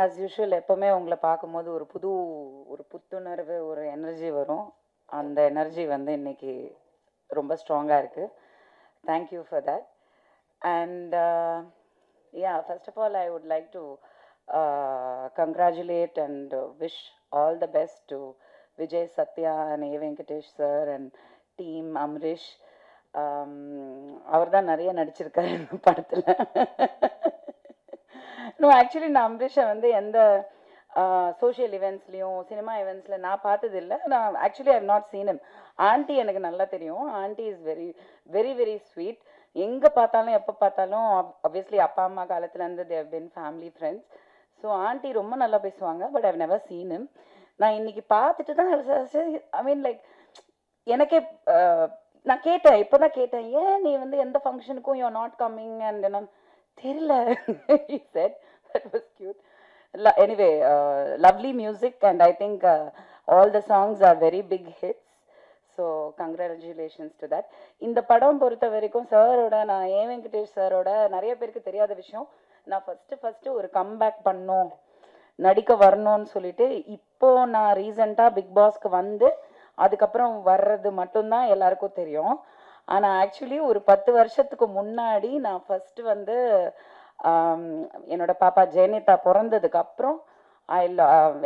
As usual எப்போவுமே உங்களை பார்க்கும்போது ஒரு புத்துணர்வு, ஒரு எனர்ஜி வரும். அந்த எனர்ஜி வந்து இன்னைக்கு ரொம்ப ஸ்ட்ராங்காக இருக்குது. Thank you for that. And first of all I would like to congratulate and wish all the best to Vijay Satya and A. Venkatesh sir and team Amrish. அவர் தான் நிறைய நடிச்சிருக்காரு இந்த படத்தில். நோ ஆக்சுவலி நான் அம்ரிஷை வந்து எந்த சோஷியல் இவெண்ட்ஸ்லேயும் சினிமா இவெண்ட்ஸில் நான் பார்த்ததில்லை. நான் actually I have not seen him. Aunty எனக்கு நல்லா தெரியும். Aunty is very very very sweet. எங்கே பார்த்தாலும் எப்போ பார்த்தாலும் ஆப்வியஸ்லி அப்பா அம்மா காலத்துலேருந்து they've been family friends. So aunty ரொம்ப நல்லா பேசுவாங்க. But I've never seen him. நான் இன்னைக்கு பார்த்துட்டு தான் ஐ மீன் லைக் எனக்கே நான் கேட்டேன், இப்போ தான் கேட்டேன், ஏன் நீ வந்து எந்த ஃபங்க்ஷனுக்கும் you are not coming and நான் தெரியல. he said that was cute. Anyway, lovely music and I think all the songs are very big hits. So congratulations to that. இந்த படம் பொறுத்த வரைக்கும் சாரோட நான் ஏ வெங்கடேஷ் சாரோட நிறைய பேருக்கு தெரியாத விஷயம், நான் ஃபஸ்ட்டு ஒரு கம்பேக் பண்ணோம், நடிக்க வரணும்னு சொல்லிட்டு இப்போ நான் ரீசெண்டாக பிக் பாஸ்க்கு வந்து அதுக்கப்புறம் வர்றது மட்டும்தான் எல்லாருக்கும் தெரியும். ஆனால் ஆக்சுவலி ஒரு 10 வருஷத்துக்கு முன்னாடி நான் ஃபஸ்ட்டு வந்து என்னோட பாப்பா ஜெயனிதா பிறந்ததுக்கு அப்புறம்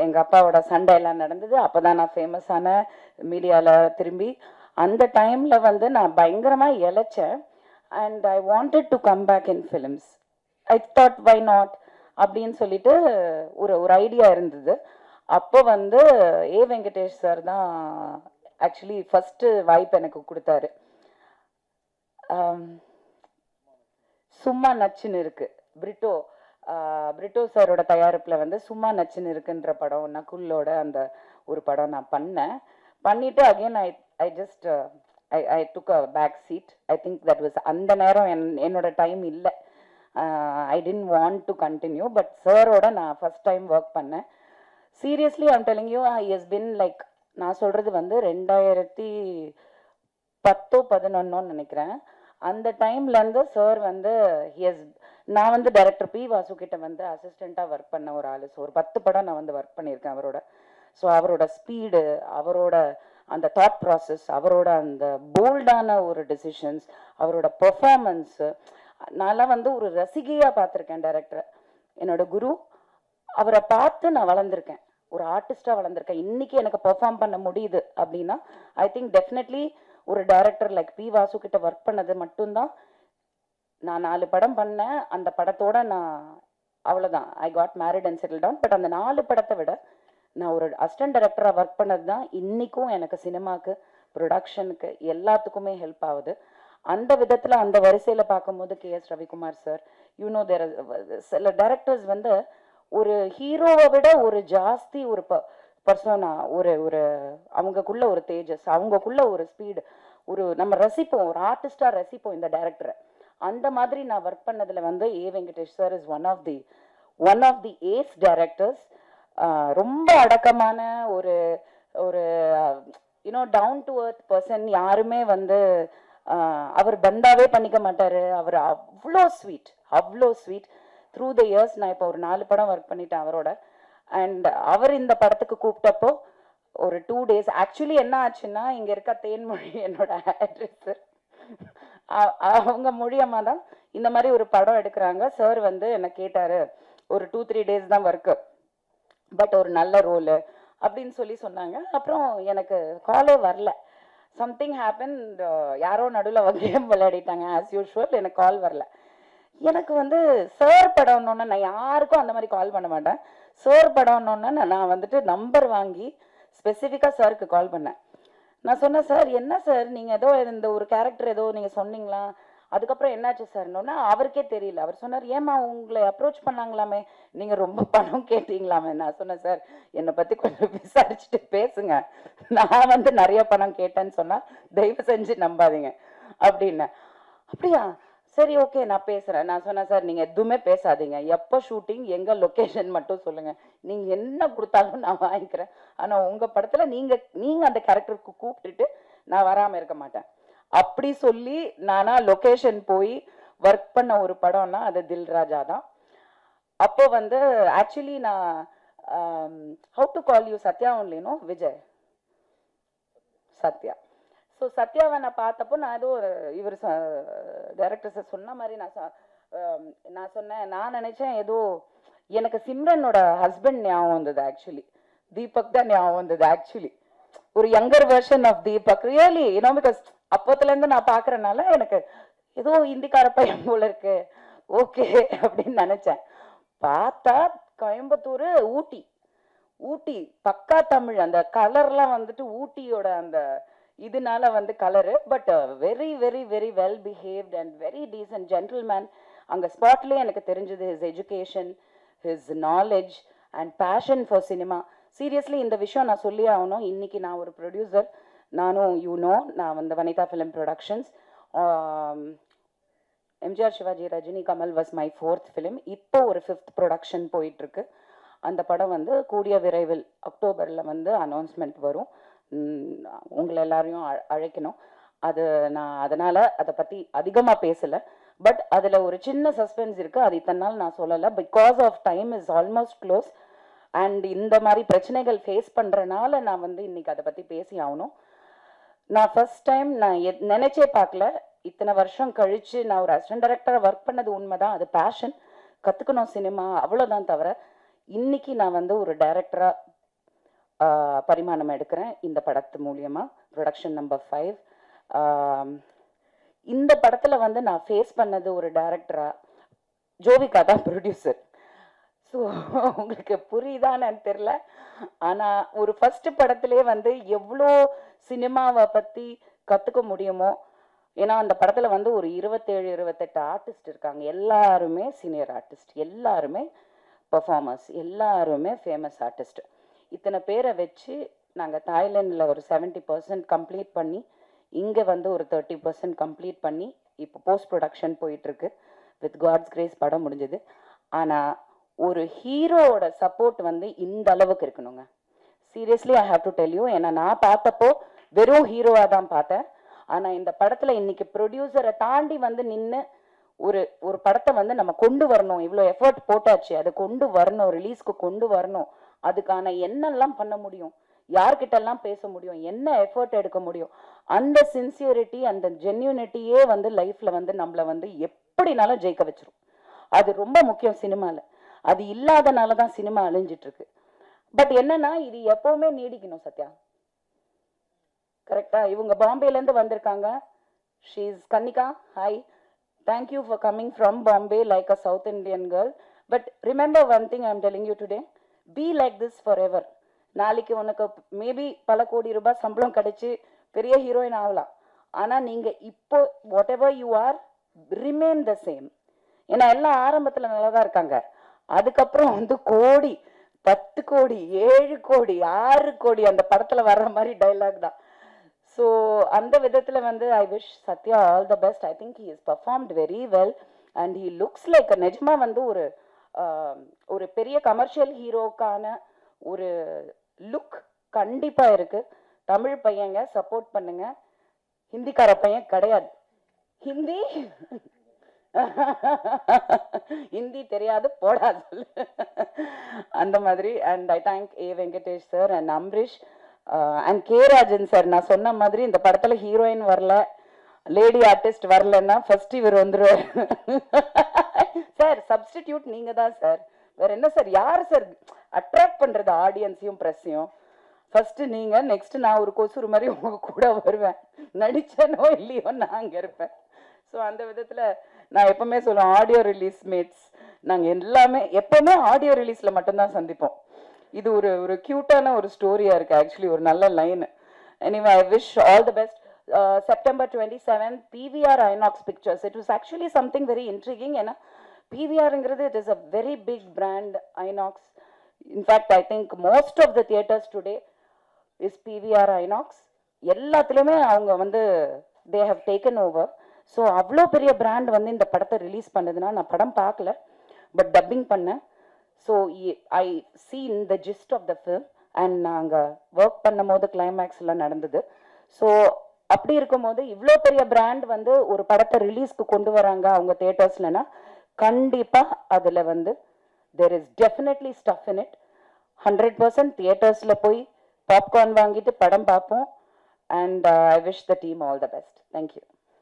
எங்கள் அப்பாவோட சண்டை எல்லாம் நடந்தது. அப்போ தான் நான் ஃபேமஸான மீடியாவில் திரும்பி அந்த டைமில் வந்து நான் பயங்கரமாக இழைச்சேன். And I wanted to come back in films. I thought why not அப்படின்னு சொல்லிட்டு ஒரு ஐடியா இருந்தது. அப்போ வந்து ஏ வெங்கடேஷ் சார் தான் ஆக்சுவலி ஃபஸ்ட்டு வாய்ப்பு எனக்கு கொடுத்தாரு. சும்மா நச்சுன்னு இருக்கு, பிரிட்டோ சாரோட தயாரிப்பில் வந்து சும்மா நச்சுன்னு இருக்குன்ற படம் நகுல்லோட அந்த ஒரு படம் நான் பண்ணிட்டு again I just I took a back seat. I think that was அந்த நேரம் என்னோட டைம் இல்லை. I didn't want to continue. But சாரோட நான் ஃபஸ்ட் டைம் ஒர்க் பண்ணேன். Seriously I'm telling you, he has been like, நான் சொல்கிறது வந்து 2010-11 நினைக்கிறேன். அந்த டைம்லேருந்து சார் வந்து நான் வந்து டைரக்டர் பி வாசு கிட்ட வந்து அசிஸ்டண்ட்டாக ஒர்க் பண்ண ஒரு ஆள். ஸோ ஒரு 10 படம் நான் வந்து ஒர்க் பண்ணியிருக்கேன் அவரோட. ஸோ அவரோட ஸ்பீடு, அவரோட அந்த தாட் ப்ராசஸ், அவரோட அந்த போல்டான ஒரு டெசிஷன்ஸ், அவரோட பெர்ஃபார்மன்ஸு, நான்லாம் வந்து ஒரு ரசிகையாக பார்த்துருக்கேன் டைரக்டரை. என்னோட குரு, அவரை பார்த்து நான் வளர்ந்துருக்கேன், ஒரு ஆர்டிஸ்டாக வளர்ந்துருக்கேன். இன்றைக்கி எனக்கு பெர்ஃபார்ம் பண்ண முடியுது அப்படின்னா ஐ திங்க் டெஃபினெட்லி ஒரு டைரக்டர் லைக் பி வாசு கிட்ட ஒர்க் பண்ணது மட்டும்தான். நான் 4 படம் பண்ணேன். அந்த படத்தோட நான் அவ்வளோதான், I got married and settle down. But அந்த 4 படத்தை விட நான் ஒரு அசிஸ்டன்ட் டைரக்டராக ஒர்க் பண்ணது தான் இன்றைக்கும் எனக்கு சினிமாவுக்கு, ப்ரொடக்ஷனுக்கு, எல்லாத்துக்குமே ஹெல்ப் ஆகுது. அந்த விதத்தில் அந்த வரிசையில் பார்க்கும்போது KS ரவிக்குமார் சார், யூனோ தேர் சில டைரக்டர்ஸ் வந்து ஒரு ஹீரோவை விட ஒரு ஜாஸ்தி ஒரு பர்சோனா, ஒரு அவங்கக்குள்ள ஒரு தேஜஸ், அவங்கக்குள்ள ஒரு ஸ்பீடு, ஒரு நம்ம ரசிப்போம், ஒரு ஆர்டிஸ்டாக ரசிப்போம் இந்த டைரக்டரை. அந்த மாதிரி நான் ஒர்க் பண்ணதில் வந்து A Venkatesh sir is one of the ace directors. ரொம்ப அடக்கமான ஒரு you know down to earth person. யாருமே வந்து அவர் பந்தாவே பண்ணிக்க மாட்டார். அவர் அவ்வளோ ஸ்வீட். த்ரூ த இயர்ஸ் நான் இப்போ ஒரு 4 படம் ஒர்க் பண்ணிட்டேன் அவரோட. அண்ட் அவர் இந்த படத்துக்கு கூப்பிட்டப்போ ஒரு 2 days ஆக்சுவலி என்ன ஆச்சுன்னா, இங்கே இருக்க தேன்மொழி என்னோட ஆக்ட்ரஸ், அவங்க மூலியமாக தான் இந்த மாதிரி ஒரு படம் எடுக்கிறாங்க. சார் வந்து என்னை கேட்டார், ஒரு 2-3 days தான் ஒர்க்கு, பட் ஒரு நல்ல ரோலு அப்படின்னு சொன்னாங்க. அப்புறம் எனக்கு காலே வரல. சம்திங் ஹேப்பன், யாரோ நடுவில் கேம் விளையாடிட்டாங்க ஆஸ் யூஷுவல். எனக்கு கால் வரல. எனக்கு வந்து சார் படம்னோன்னு நான் யாருக்கும் அந்த மாதிரி கால் பண்ண மாட்டேன். சார் படம்னோன்னு நான் வந்துட்டு நம்பர் வாங்கி ஸ்பெசிஃபிக்காக சாருக்கு கால் பண்ணேன். நான் சொன்னேன், சார் என்ன சார் நீங்கள் ஏதோ இந்த ஒரு கேரக்டர் ஏதோ நீங்கள் சொன்னீங்களா, அதுக்கப்புறம் என்னாச்சு சார்னோன்னா அவருக்கே தெரியல. அவர் சொன்னார், ஏம்மா உங்களை அப்ரோச் பண்ணாங்களாமே, நீங்கள் ரொம்ப பணம் கேட்டீங்களாமே. நான் சொன்னேன், சார் என்னை பற்றி கொஞ்சம் விசாரிச்சுட்டு பேசுங்க, நான் வந்து நிறைய பணம் கேட்டேன்னு சொன்னால் தயவு செஞ்சு நம்பாதீங்க அப்படின்னு. அப்படியா, சரி ஓகே நான் பேசுகிறேன். நான் சொன்னேன், சார் நீங்கள் எதுவுமே பேசாதீங்க, எப்போ ஷூட்டிங், எங்கே லொக்கேஷன் மட்டும் சொல்லுங்கள், நீங்கள் என்ன கொடுத்தாலும் நான் வாங்கிக்கிறேன். ஆனால் உங்கள் படத்தில் நீங்கள் அந்த கேரக்டருக்கு கூப்பிட்டுட்டு நான் வராமல் இருக்க மாட்டேன் அப்படி சொல்லி நானா லொக்கேஷன் போய் ஒர்க் பண்ண ஒரு படம்னா அது தில் ராஜா தான். அப்போ வந்து ஆக்சுவலி நான் how to call you Sathya ஒன்லினோ விஜய் சத்யா. ஸோ சத்யாவை நான் பார்த்தப்போ நான் ஏதோ இவர் டைரக்டர் சார் சொன்ன மாதிரி நான் சொன்னேன், நான் நினைச்சேன் ஏதோ எனக்கு சிம்ரனோட ஹஸ்பண்ட் ஞாபகம் வந்தது. ஆக்சுவலி தீபக் தான் ஞாபகம் வந்தது. ஆக்சுவலி ஒரு younger version of Deepak. Really you know because அப்போத்துலேருந்து நான் பார்க்குறனால எனக்கு ஏதோ இந்திக்கார பையன் போல இருக்கு, ஓகே அப்படின்னு நினச்சேன். பார்த்தா கோயம்புத்தூர், ஊட்டி. ஊட்டி பக்கா தமிழ். அந்த கலர்லாம் வந்துட்டு ஊட்டியோட அந்த இதனால வந்து colour. But very very very well behaved and very decent gentleman. அங்கே ஸ்பாட்லேயே எனக்கு தெரிஞ்சது his education, his knowledge and passion for cinema. Seriously இந்த விஷயம் நான் சொல்லி ஆகணும். இன்னைக்கு நான் ஒரு ப்ரொடியூசர், நானும் நான் வந்து Vanitha film productions. MGR, Sivaji, Rajini, Kamal was my 4th film. இப்போ ஒரு 5th ப்ரொடக்ஷன் போயிட்டுருக்கு. அந்த படம் வந்து கூடிய விரைவில் அக்டோபரில் வந்து அனௌன்ஸ்மெண்ட் வரும். உங்களை எல்லாரையும் அழைக்கணும். அது நான் அதனால் அதை பற்றி அதிகமாக பேசலை. பட் அதில் ஒரு சின்ன சஸ்பென்ஸ் இருக்குது. அது இத்தனை நாள் நான் சொல்லலை. Because of time is almost close. And இந்த மாதிரி பிரச்சனைகள் ஃபேஸ் பண்ணுறனால நான் வந்து இன்றைக்கி அதை பற்றி பேசி ஆகணும். நான் ஃபர்ஸ்ட் டைம் நான் நினச்சே பார்க்கல, இத்தனை வருஷம் கழித்து நான் ஒரு அசிஸ்டன்ட் டைரக்டராக ஒர்க் பண்ணது உண்மைதான். அது பேஷன், கற்றுக்கணும் சினிமா, அவ்வளோதான். தவிர இன்னைக்கு நான் வந்து ஒரு டைரக்டராக பரிமாணம் எடுக்கிறேன் இந்த படத்து மூலியமாக. Production number 5. இந்த படத்தில் வந்து நான் ஃபேஸ் பண்ணது ஒரு டைரக்டராக, ஜோவிகா தான் ப்ரொடியூசர். ஸோ உங்களுக்கு புரியுதான்னு தெரில. ஆனால் ஒரு ஃபஸ்ட்டு படத்துலேயே வந்து எவ்வளோ சினிமாவை பற்றி கற்றுக்க முடியுமோ. ஏன்னா அந்த படத்தில் வந்து ஒரு 27-28 ஆர்டிஸ்ட் இருக்காங்க. எல்லாருமே சீனியர் ஆர்டிஸ்ட், எல்லாருமே பர்ஃபார்மர்ஸ், எல்லாருமே ஃபேமஸ் ஆர்டிஸ்ட். இத்தனை பேரை வச்சு நாங்கள் தாய்லாண்டில் ஒரு 70% கம்ப்ளீட் பண்ணி, இங்கே வந்து ஒரு 30% கம்ப்ளீட் பண்ணி இப்போ போஸ்ட் ப்ரொடக்ஷன் போயிட்டுருக்கு. வித் காட்ஸ் கிரேஸ் படம் முடிஞ்சது. ஆனால் ஒரு ஹீரோவோட சப்போர்ட் வந்து இந்த அளவுக்கு இருக்கணுங்க. Seriously I have to tell you. ஏன்னா நான் பார்த்தப்போ வெறும் ஹீரோவாக தான் பார்த்தேன். ஆனால் இந்த படத்தில் இன்னைக்கு ப்ரொடியூசரை தாண்டி வந்து நின்று ஒரு படத்தை வந்து நம்ம கொண்டு வரணும், இவ்வளோ எஃபர்ட் போட்டாச்சு, அதை கொண்டு வரணும், ரிலீஸ்க்கு கொண்டு வரணும். அதுக்கான என்னெல்லாம் பண்ண முடியும், யார்கிட்டெல்லாம் பேச முடியும், என்ன எஃபர்ட் எடுக்க முடியும், அந்த சின்சியரிட்டி, அந்த ஜென்யூனிட்டியே வந்து லைஃப்பில் வந்து நம்மளை வந்து எப்படினாலும் ஜெயிக்க வச்சிரும். அது ரொம்ப முக்கியம் சினிமாவில். அது இல்லாதனால தான் சினிமா அழிஞ்சிட்ருக்கு. பட் என்னன்னா இது எப்போவுமே நீடிக்கணும். சத்யா கரெக்டா? இவங்க பாம்பேலேருந்து வந்திருக்காங்க. She is Kannika. Hi, thank you for coming from Bombay like a South Indian girl. But remember one thing I am telling you today, be like this forever. நாளைக்கு உனக்கு மேபி பல கோடி ரூபாய் சம்பளம் கிடைச்சி பெரிய ஹீரோயின் ஆகலாம். ஆனால் நீங்கள் இப்போ what ever you are, remain the same. ஏன்னா எல்லாம் ஆரம்பத்தில் நல்லா தான் இருக்காங்க. அதுக்கப்புறம் வந்து கோடி, 10 கோடி, 7 கோடி, 6 கோடி அந்த படத்தில் வர்ற மாதிரி டைலாக் தான். ஸோ அந்த விதத்தில் வந்து I wish Sathya all the best. I think he is performed very well and he looks like நிஜமாக வந்து ஒரு பெரிய கமர்ஷியல் ஹீரோக்கான ஒரு லுக் கண்டிப்பாக இருக்குது. தமிழ் பையங்க சப்போர்ட் பண்ணுங்க. ஹிந்திக்கார பையன் கிடையாது. ஹிந்தி தெரியாது போடாது அந்த மாதிரி. And I thank A Venkatesh sir and Amrish and K Rajan sir. நான் சொன்ன மாதிரி இந்த படத்துல ஹீரோயின் வரல, லேடி ஆர்டிஸ்ட் வரலன்னா ஃபர்ஸ்ட் இவர் வந்துருவார் சார். சப்ஸ்டிடியூட் நீங்க தான் சார், வேற என்ன சார்? யார் சார் அட்ராக்ட் பண்றது ஆடியன்ஸையும் ப்ரெஸ்ஸையும்? ஃபர்ஸ்ட் நீங்க, நெக்ஸ்ட் நான் ஒரு கொசுறு மாதிரி உங்க கூட வருவேன். நடிச்சனோ இல்லையோ நான் அங்கே இருப்பேன். ஸோ அந்த விதத்தில் நான் எப்பவுமே சொல்லுவேன், ஆடியோ ரிலீஸ் மேட்ஸ் நாங்கள் எல்லாமே எப்பவுமே ஆடியோ ரிலீஸில் மட்டும்தான் சந்திப்போம். இது ஒரு க்யூட்டான ஒரு ஸ்டோரியாக இருக்குது. ஆக்சுவலி ஒரு நல்ல line. Anyway I wish all the best. September 27 PVR INOX Pictures. It was actually something very intriguing. ஏன்னா PVRங்கிறது it is a very big brand. INOX, in fact I think most of the theaters today is PVR INOX. எல்லாத்துலேயுமே அவங்க வந்து they have taken over. So அவ்வளோ பெரிய brand வந்து இந்த படத்தை release பண்ணதுன்னா, நான் படம் பார்க்கல பட் டப்பிங் பண்ணேன். So I seen the gist of the film and நாங்கள் ஒர்க் பண்ணும் போது கிளைமேக்ஸ்லாம் நடந்தது. ஸோ அப்படி இருக்கும்போது இவ்வளோ பெரிய பிராண்ட் வந்து ஒரு படத்தை ரிலீஸ்க்கு கொண்டு வராங்க அவங்க தியேட்டர்ஸ்லனா, கண்டிப்பாக அதில் வந்து there is definitely stuff in it. 100% தியேட்டர்ஸில் போய் பாப்கார்ன் வாங்கிட்டு படம் பார்ப்போம். And I wish the team all the best. Thank you.